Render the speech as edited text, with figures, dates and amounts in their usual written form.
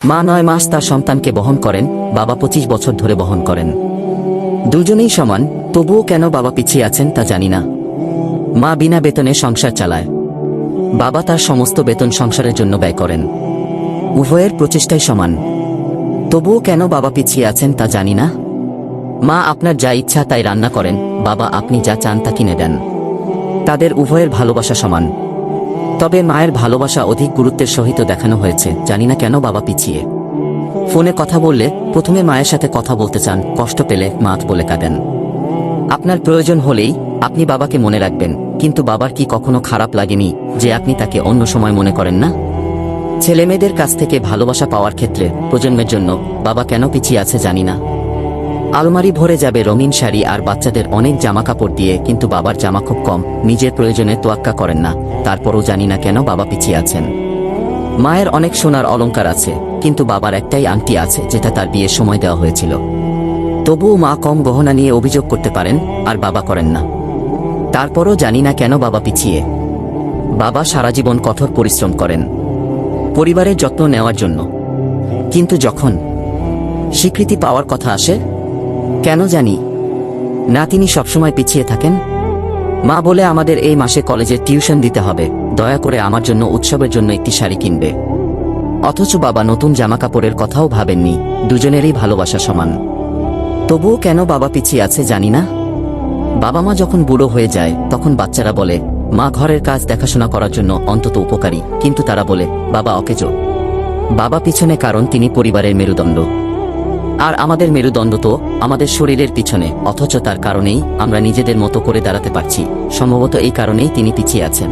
মা 9 মাস তার সন্তানকে বহন করেন, বাবা 25 বছর ধরে বহন করেন। দুজনেই সমান, তবুও কেন বাবা পিছিয়ে আছেন তা জানি না। মা বিনা বেতনে সংসার চালায়, বাবা তার সমস্ত বেতন সংসারের জন্য ব্যয় করেন। উভয়ের প্রচেষ্টাই সমান, তবুও কেন বাবা পিছিয়ে আছেন তা জানি না। মা আপনার যা ইচ্ছা তাই রান্না করেন, বাবা আপনি যা চান তা কিনে দেন। তাদের উভয়ের ভালোবাসা সমান, তবে মায়ের ভালোবাসা অধিক গুরুত্বের সহিত দেখানো হয়েছে। জানি না কেন বাবা পিছিয়ে। ফোনে কথা বললে প্রথমে মায়ের সাথে কথা বলতে চান, কষ্ট পেলে মাত বলে কাঁদেন। আপনার প্রয়োজন হলেই আপনি বাবাকে মনে রাখবেন, কিন্তু বাবার কি কখনো খারাপ লাগেনি যে আপনি তাকে অন্য সময় মনে করেন না? ছেলেমেয়েদের কাছ থেকে ভালোবাসা পাওয়ার ক্ষেত্রে প্রজন্মের জন্য বাবা কেন পিছিয়ে আছে জানি না। আলমারি ভরে যাবে রঙিন শাড়ি আর বাচ্চাদের অনেক জামা কাপড় দিয়ে, কিন্তু বাবার জামা খুব কম, নিজের প্রয়োজনে তোয়াক্কা করেন না। তারপরও জানি না কেন বাবা পিছিয়ে আছেন। মায়ের অনেক সোনার অলংকার আছে, কিন্তু বাবার একটাই আংটি আছে যেটা তার বিয়ের সময় দেওয়া হয়েছিল। তবুও মা কম গহনা নিয়ে অভিযোগ করতে পারেন আর বাবা করেন না। তারপরও জানি না কেন বাবা পিছিয়ে। বাবা সারা জীবন কঠোর পরিশ্রম করেন পরিবারের যত্ন নেওয়ার জন্য, কিন্তু যখন স্বীকৃতি পাওয়ার কথা আসে কেন জানি না তিনি সবসময় পিছিয়ে থাকেন। মা বলে আমাদের এই মাসে কলেজের টিউশন দিতে হবে, দয়া করে আমার জন্য উৎসবের জন্য একটি শাড়ি কিনবে। অথচ বাবা নতুন জামাকাপড়ের কথাও ভাবেননি। দুজনেরই ভালোবাসা সমান, তবুও কেন বাবা পিছিয়ে আছে জানি না। বাবা মা যখন বুড়ো হয়ে যায় তখন বাচ্চারা বলে মা ঘরের কাজ দেখাশোনা করার জন্য অন্তত উপকারী, কিন্তু তারা বলে বাবা অকেজো। বাবা পিছনে কারণ তিনি পরিবারের মেরুদণ্ড, আর আমাদের মেরুদণ্ড তো আমাদের শরীরের পিছনে, অথচ তার কারণেই আমরা নিজেদের মতো করে দাঁড়াতে পারছি। সম্ভবত এই কারণেই তিনি পিছিয়ে আছেন।